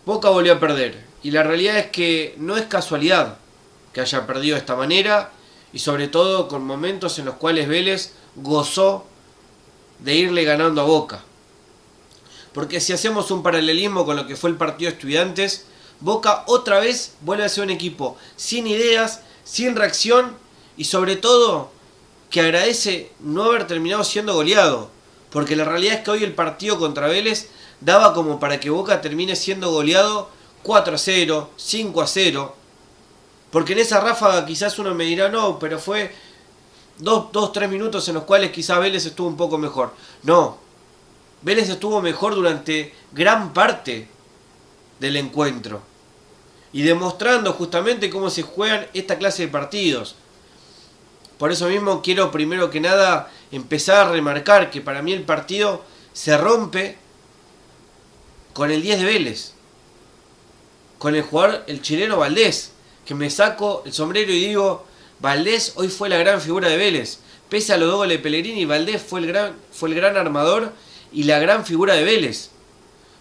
Boca volvió a perder. Y la realidad es que no es casualidad que haya perdido de esta manera. Y sobre todo con momentos en los cuales Vélez gozó de irle ganando a Boca. Porque si hacemos un paralelismo con lo que fue el partido de Estudiantes, Boca otra vez vuelve a ser un equipo sin ideas, sin reacción y sobre todo que agradece no haber terminado siendo goleado. Porque la realidad es que hoy el partido contra Vélez daba como para que Boca termine siendo goleado 4-0, 5-0. Porque en esa ráfaga quizás uno me dirá, no, pero fue 2-3 minutos en los cuales quizás Vélez estuvo un poco mejor. No, Vélez estuvo mejor durante gran parte del encuentro. Y demostrando justamente cómo se juegan esta clase de partidos. Por eso mismo quiero primero que nada empezar a remarcar que para mí el partido se rompe con el 10 de Vélez. Con el jugador, el chileno Valdés. Que me saco el sombrero y digo, Valdés hoy fue la gran figura de Vélez. Pese a los 2 goles de Pellegrini, Valdés fue el gran armador y la gran figura de Vélez.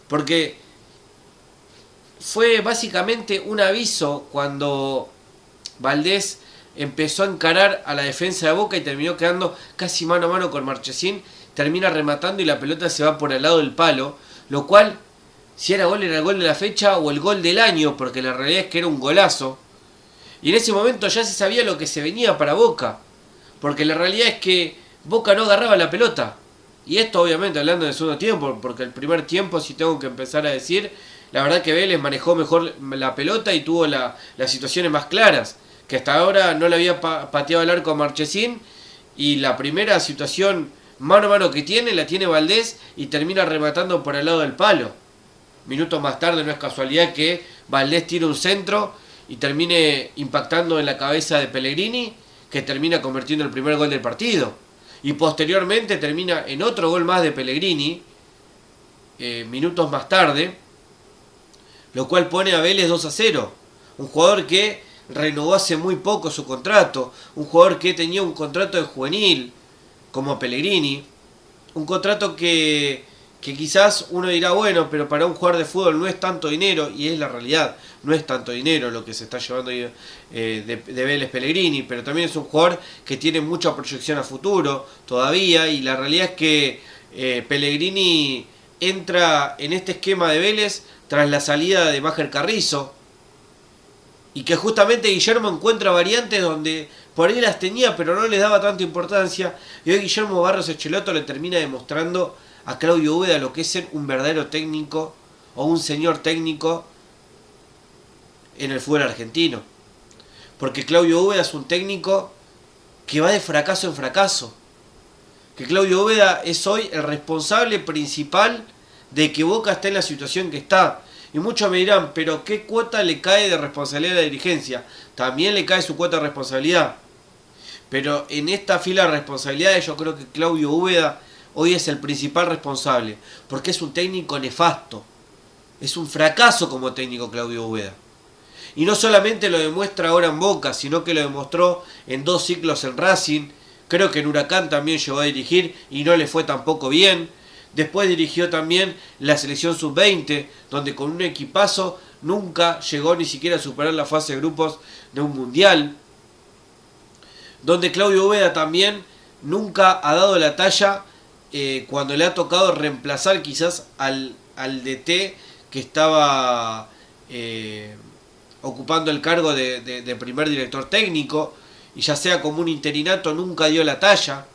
Porque fue básicamente un aviso cuando Valdés empezó a encarar a la defensa de Boca y terminó quedando casi mano a mano con Marchesín. Termina rematando y la pelota se va por el lado del palo. Lo cual, si era gol, era el gol de la fecha o el gol del año, porque la realidad es que era un golazo. Y en ese momento ya se sabía lo que se venía para Boca. Porque la realidad es que Boca no agarraba la pelota. Y esto obviamente hablando del segundo tiempo, porque el primer tiempo, si tengo que empezar a decir, la verdad que Vélez manejó mejor la pelota y tuvo las situaciones más claras. Que hasta ahora no le había pateado el arco a Marchesín. Y la primera situación mano a mano que tiene, la tiene Valdés y termina rematando por el lado del palo. Minutos más tarde no es casualidad que Valdés tire un centro y termine impactando en la cabeza de Pellegrini, que termina convirtiendo el primer gol del partido. Y posteriormente termina en otro gol más de Pellegrini, minutos más tarde, lo cual pone a Vélez 2-0. Un jugador que renovó hace muy poco su contrato, un jugador que tenía un contrato de juvenil, como Pellegrini, un contrato que quizás uno dirá, bueno, pero para un jugador de fútbol no es tanto dinero, y es la realidad, no es tanto dinero lo que se está llevando de Vélez Pellegrini, pero también es un jugador que tiene mucha proyección a futuro todavía, y la realidad es que Pellegrini entra en este esquema de Vélez tras la salida de Máger Carrizo, y que justamente Guillermo encuentra variantes donde por ahí las tenía, pero no les daba tanta importancia, y hoy Guillermo Barros Echeloto le termina demostrando a Claudio Úbeda lo que es ser un verdadero técnico o un señor técnico en el fútbol argentino. Porque Claudio Úbeda es un técnico que va de fracaso en fracaso. Que Claudio Úbeda es hoy el responsable principal de que Boca esté en la situación que está. Y muchos me dirán, pero ¿qué cuota le cae de responsabilidad a la dirigencia? También le cae su cuota de responsabilidad. Pero en esta fila de responsabilidades yo creo que Claudio Úbeda hoy es el principal responsable, porque es un técnico nefasto. Es un fracaso como técnico Claudio Úbeda. Y no solamente lo demuestra ahora en Boca, sino que lo demostró en 2 ciclos en Racing. Creo que en Huracán también llegó a dirigir y no le fue tampoco bien. Después dirigió también la selección sub-20, donde con un equipazo nunca llegó ni siquiera a superar la fase de grupos de un mundial. Donde Claudio Úbeda también nunca ha dado la talla cuando le ha tocado reemplazar quizás al DT que estaba ocupando el cargo de primer director técnico, y ya sea como un interinato nunca dio la talla,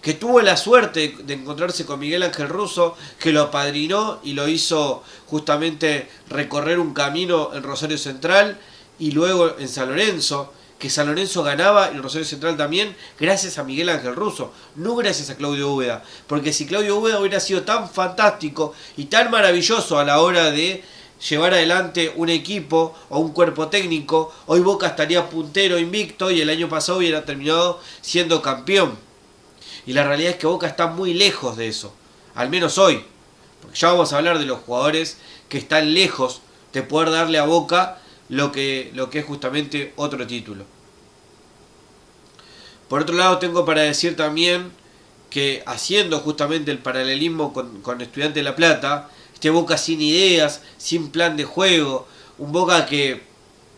que tuvo la suerte de encontrarse con Miguel Ángel Russo, que lo apadrinó y lo hizo justamente recorrer un camino en Rosario Central y luego en San Lorenzo, que San Lorenzo ganaba y Rosario Central también, gracias a Miguel Ángel Russo, no gracias a Claudio Úbeda. Porque si Claudio Úbeda hubiera sido tan fantástico y tan maravilloso a la hora de llevar adelante un equipo o un cuerpo técnico, hoy Boca estaría puntero invicto y el año pasado hubiera terminado siendo campeón. Y la realidad es que Boca está muy lejos de eso, al menos hoy. Porque ya vamos a hablar de los jugadores que están lejos de poder darle a Boca lo que es justamente otro título. Por otro lado, tengo para decir también que haciendo justamente el paralelismo con Estudiantes de La Plata, este Boca sin ideas, sin plan de juego, un Boca que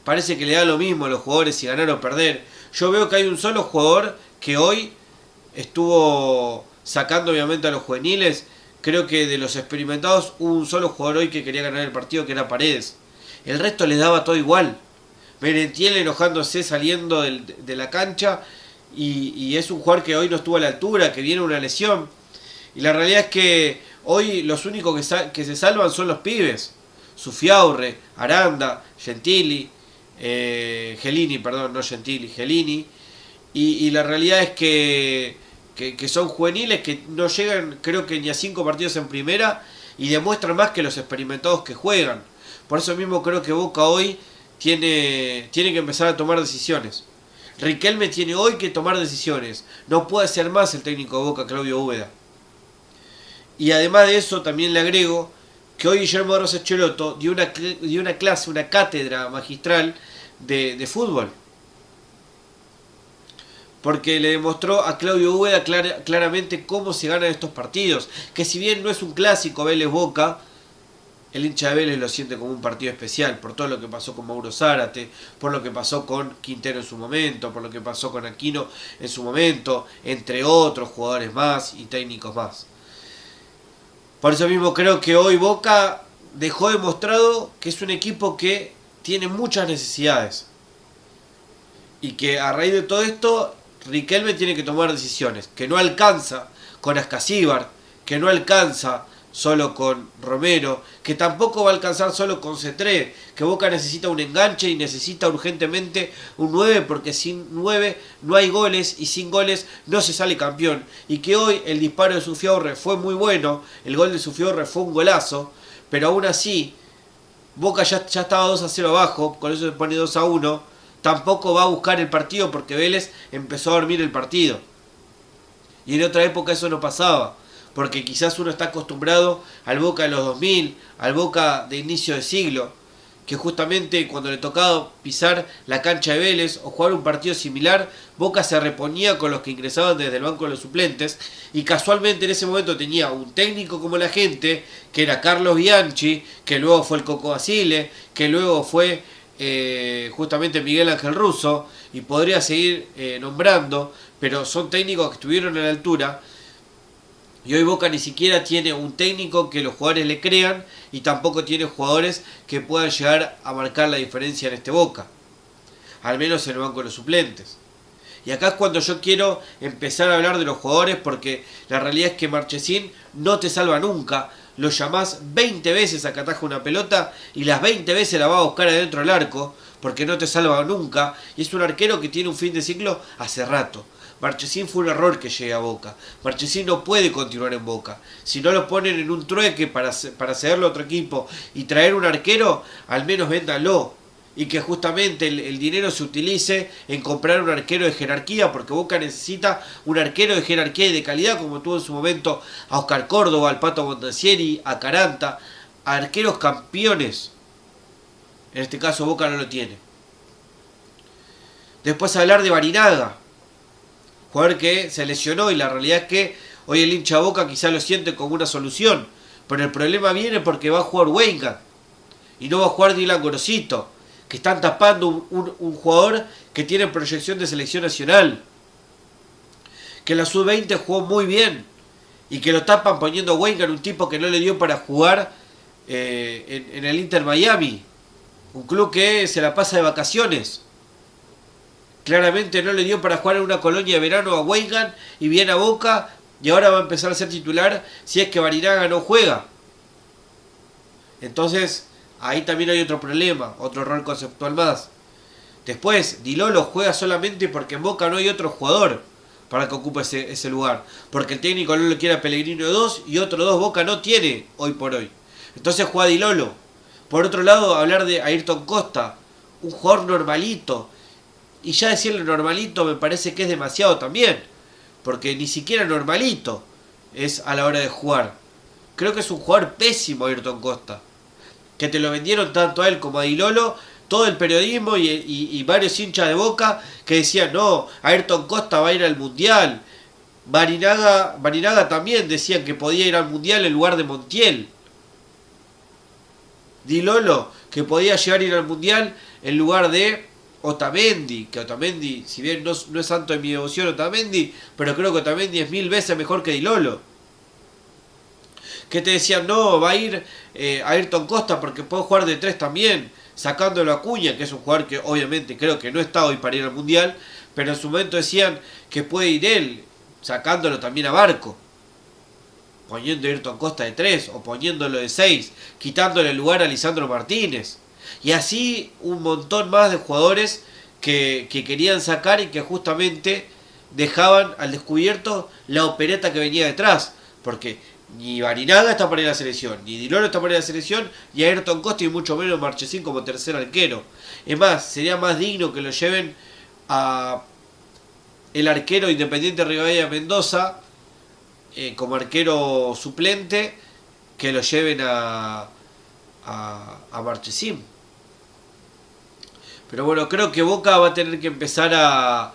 parece que le da lo mismo a los jugadores si ganar o perder. Yo veo que hay un solo jugador que hoy estuvo sacando obviamente a los juveniles. Creo que de los experimentados hubo un solo jugador hoy que quería ganar el partido, que era Paredes. El resto les daba todo igual. Merentiel enojándose saliendo de la cancha y es un jugador que hoy no estuvo a la altura, que viene una lesión. Y la realidad es que hoy los únicos que se salvan son los pibes. Zufiaurre, Aranda, Gentili, Gelini, perdón, no Gentili, Gelini. Y la realidad es que son juveniles que no llegan, creo que ni a 5 partidos en primera, y demuestran más que los experimentados que juegan. Por eso mismo creo que Boca hoy tiene que empezar a tomar decisiones. Riquelme tiene hoy que tomar decisiones. No puede ser más el técnico de Boca, Claudio Úbeda. Y además de eso también le agrego que hoy Guillermo Rosas Schelotto dio una clase, una cátedra magistral de fútbol. Porque le demostró a Claudio Úbeda claramente cómo se ganan estos partidos. Que si bien no es un clásico Vélez-Boca, el hincha de Vélez lo siente como un partido especial. Por todo lo que pasó con Mauro Zárate, por lo que pasó con Quintero en su momento, por lo que pasó con Aquino en su momento, entre otros jugadores más y técnicos más. Por eso mismo creo que hoy Boca dejó demostrado que es un equipo que tiene muchas necesidades. Y que a raíz de todo esto, Riquelme tiene que tomar decisiones. Que no alcanza con Ascasíbar, que no alcanza solo con Romero, que tampoco va a alcanzar solo con Cetré, que Boca necesita un enganche y necesita urgentemente un 9, porque sin 9 no hay goles y sin goles no se sale campeón. Y que hoy el disparo de Zufiaurre fue muy bueno, el gol de Zufiaurre fue un golazo, pero aún así Boca ya estaba 2-0 abajo, con eso se pone 2-1, tampoco va a buscar el partido porque Vélez empezó a dormir el partido. Y en otra época eso no pasaba, porque quizás uno está acostumbrado al Boca de los 2000, al Boca de inicio de siglo, que justamente cuando le tocaba pisar la cancha de Vélez o jugar un partido similar, Boca se reponía con los que ingresaban desde el banco de los suplentes, y casualmente en ese momento tenía un técnico como la gente, que era Carlos Bianchi, que luego fue el Coco Basile, que luego fue justamente Miguel Ángel Russo, y podría seguir nombrando, pero son técnicos que estuvieron a la altura. Y hoy Boca ni siquiera tiene un técnico que los jugadores le crean, y tampoco tiene jugadores que puedan llegar a marcar la diferencia en este Boca, al menos en el banco de los suplentes. Y acá es cuando yo quiero empezar a hablar de los jugadores, porque la realidad es que Marchesín no te salva nunca. Lo llamás 20 veces a que ataje una pelota y las 20 veces la va a buscar adentro del arco, porque no te salva nunca, y es un arquero que tiene un fin de ciclo hace rato. Marchesín fue un error que llegue a Boca. Marchesín no puede continuar en Boca. Si no lo ponen en un trueque para cederlo a otro equipo y traer un arquero, al menos véndalo. Y que justamente el dinero se utilice en comprar un arquero de jerarquía, porque Boca necesita un arquero de jerarquía y de calidad, como tuvo en su momento a Oscar Córdoba, al Pato Montansieri, a Caranta, a arqueros campeones. En este caso Boca no lo tiene. Después hablar de Barinaga, jugador que se lesionó, y la realidad es que hoy el hincha Boca quizá lo siente como una solución, pero el problema viene porque va a jugar Weingart y no va a jugar Dylan Gorosito, que están tapando un jugador que tiene proyección de selección nacional, que en la sub-20 jugó muy bien, y que lo tapan poniendo a Weingart, un tipo que no le dio para jugar en el Inter Miami, un club que se la pasa de vacaciones. Claramente no le dio para jugar en una colonia de verano a Weingart, y viene a Boca y ahora va a empezar a ser titular si es que Barinaga no juega. Entonces ahí también hay otro problema, otro error conceptual más. Después, Di Lolo juega solamente porque en Boca no hay otro jugador para que ocupe ese lugar, porque el técnico no lo quiere a Pellegrino 2 y otro 2 Boca no tiene hoy por hoy. Entonces juega Di Lolo. Por otro lado, hablar de Ayrton Costa, un jugador normalito. Y ya decirle normalito me parece que es demasiado también, porque ni siquiera normalito es a la hora de jugar. Creo que es un jugador pésimo Ayrton Costa, que te lo vendieron tanto a él como a Di Lolo, todo el periodismo y varios hinchas de Boca que decían, no, Ayrton Costa va a ir al Mundial. Barinaga también decían que podía ir al Mundial en lugar de Montiel. Di Lolo, que podía llegar a ir al Mundial en lugar de Otamendi, que Otamendi, si bien no es santo de mi devoción Otamendi, pero creo que Otamendi es 1000 veces mejor que Di Lolo. Que te decían, no, va a ir Ayrton Costa porque puede jugar de 3 también, sacándolo a Acuña, que es un jugador que obviamente creo que no está hoy para ir al Mundial, pero en su momento decían que puede ir él, sacándolo también a Barco, poniendo a Ayrton Costa de 3 o poniéndolo de 6, quitándole el lugar a Lisandro Martínez. Y así un montón más de jugadores que querían sacar y que justamente dejaban al descubierto la opereta que venía detrás. Porque ni Barinaga está para ir a la selección, ni Di Lolo está para ir a la selección, y Ayrton Costa y mucho menos Marchesín como tercer arquero. Es más, sería más digno que lo lleven a el arquero Independiente Rivadavia Mendoza como arquero suplente, que lo lleven a Marchesín. Pero bueno, creo que Boca va a tener que empezar a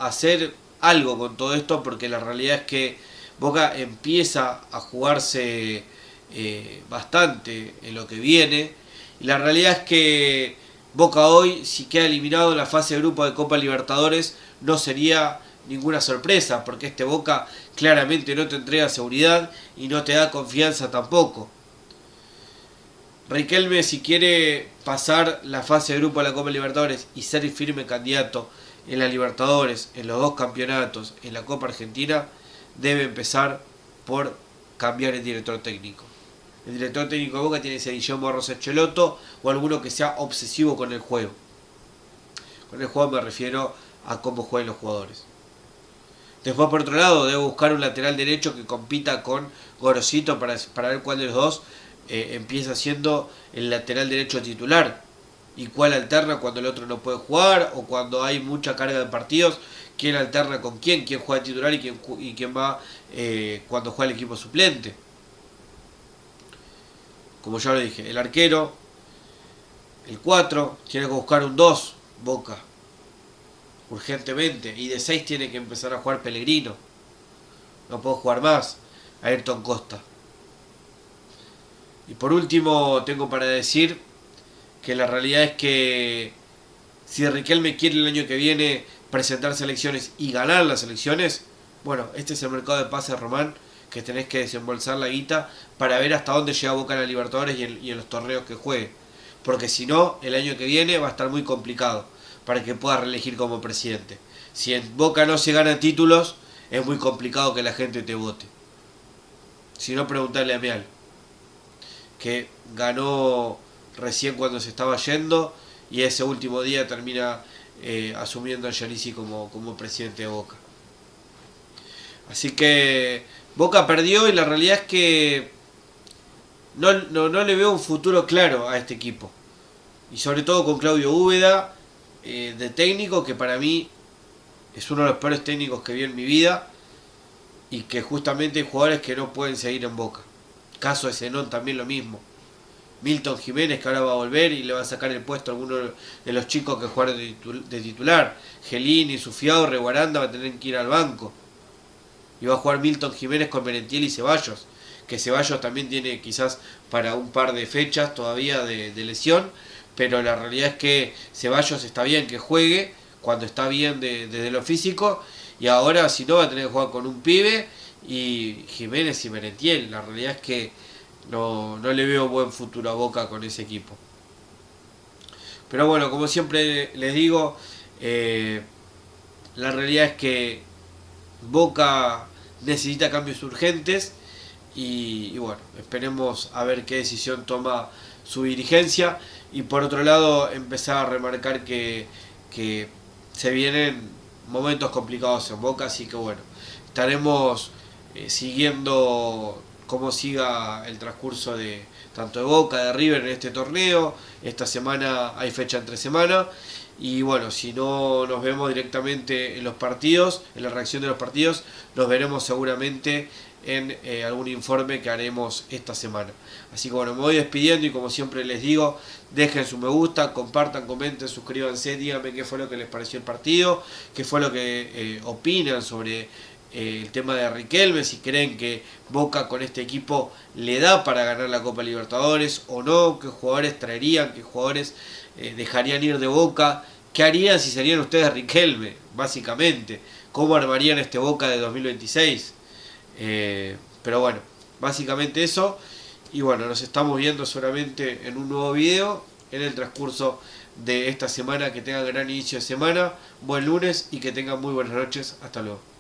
hacer algo con todo esto, porque la realidad es que Boca empieza a jugarse bastante en lo que viene. Y la realidad es que Boca hoy, si queda eliminado en la fase de grupo de Copa Libertadores, no sería ninguna sorpresa, porque este Boca claramente no te entrega seguridad y no te da confianza tampoco. Riquelme, si quiere pasar la fase de grupo de la Copa Libertadores y ser firme candidato en la Libertadores, en los dos campeonatos, en la Copa Argentina, debe empezar por cambiar el director técnico. El director técnico de Boca tiene que ser Guillermo Barros Schelotto o alguno que sea obsesivo con el juego. Con el juego me refiero a cómo juegan los jugadores. Después, por otro lado, debe buscar un lateral derecho que compita con Gorosito para ver cuál de los dos empieza siendo el lateral derecho titular y cuál alterna cuando el otro no puede jugar o cuando hay mucha carga de partidos, quién alterna con quién juega titular y quién va cuando juega el equipo suplente. Como ya lo dije, el arquero, el 4, tiene que buscar un 2, Boca, urgentemente, y de 6 tiene que empezar a jugar Pellegrino, no puedo jugar más Ayrton Costa. Y por último tengo para decir que la realidad es que si Riquelme quiere el año que viene presentar selecciones y ganar las elecciones, bueno, este es el mercado de pases, Román, que tenés que desembolsar la guita para ver hasta dónde llega Boca en la Libertadores y en los torneos que juegue. Porque si no, el año que viene va a estar muy complicado para que pueda reelegir como presidente. Si en Boca no se ganan títulos, es muy complicado que la gente te vote. Si no, preguntarle a Meal, que ganó recién cuando se estaba yendo y ese último día termina asumiendo a Giannissi como presidente de Boca. Así que Boca perdió y la realidad es que no le veo un futuro claro a este equipo. Y sobre todo con Claudio Úbeda de técnico, que para mí es uno de los peores técnicos que vi en mi vida, y que justamente hay jugadores que no pueden seguir en Boca. Caso de Zenón también lo mismo. Milton Jiménez, que ahora va a volver y le va a sacar el puesto a alguno de los chicos que jugaron de titular. Gelini, Sufiado, Reguaranda va a tener que ir al banco. Y va a jugar Milton Jiménez con Merentiel y Ceballos. Que Ceballos también tiene quizás para un par de fechas todavía de lesión. Pero la realidad es que Ceballos está bien que juegue cuando está bien desde lo físico. Y ahora si no va a tener que jugar con un pibe y Jiménez y Merentiel. La realidad es que no le veo buen futuro a Boca con ese equipo. Pero bueno, como siempre les digo, la realidad es que Boca necesita cambios urgentes y bueno, esperemos a ver qué decisión toma su dirigencia. Y por otro lado, empezar a remarcar que se vienen momentos complicados en Boca, así que bueno, estaremos siguiendo cómo siga el transcurso de tanto de Boca, de River en este torneo. Esta semana hay fecha entre semana y bueno, si no nos vemos directamente en los partidos, en la reacción de los partidos, nos veremos seguramente en algún informe que haremos esta semana. Así que bueno, me voy despidiendo y como siempre les digo, dejen su me gusta, compartan, comenten, suscríbanse, díganme qué fue lo que les pareció el partido, qué fue lo que opinan sobre el tema de Riquelme, si creen que Boca con este equipo le da para ganar la Copa Libertadores o no, qué jugadores traerían, qué jugadores dejarían ir de Boca, qué harían si serían ustedes Riquelme, básicamente, cómo armarían este Boca de 2026. Pero bueno, básicamente eso. Y bueno, nos estamos viendo seguramente en un nuevo video en el transcurso de esta semana. Que tengan gran inicio de semana, buen lunes y que tengan muy buenas noches. Hasta luego.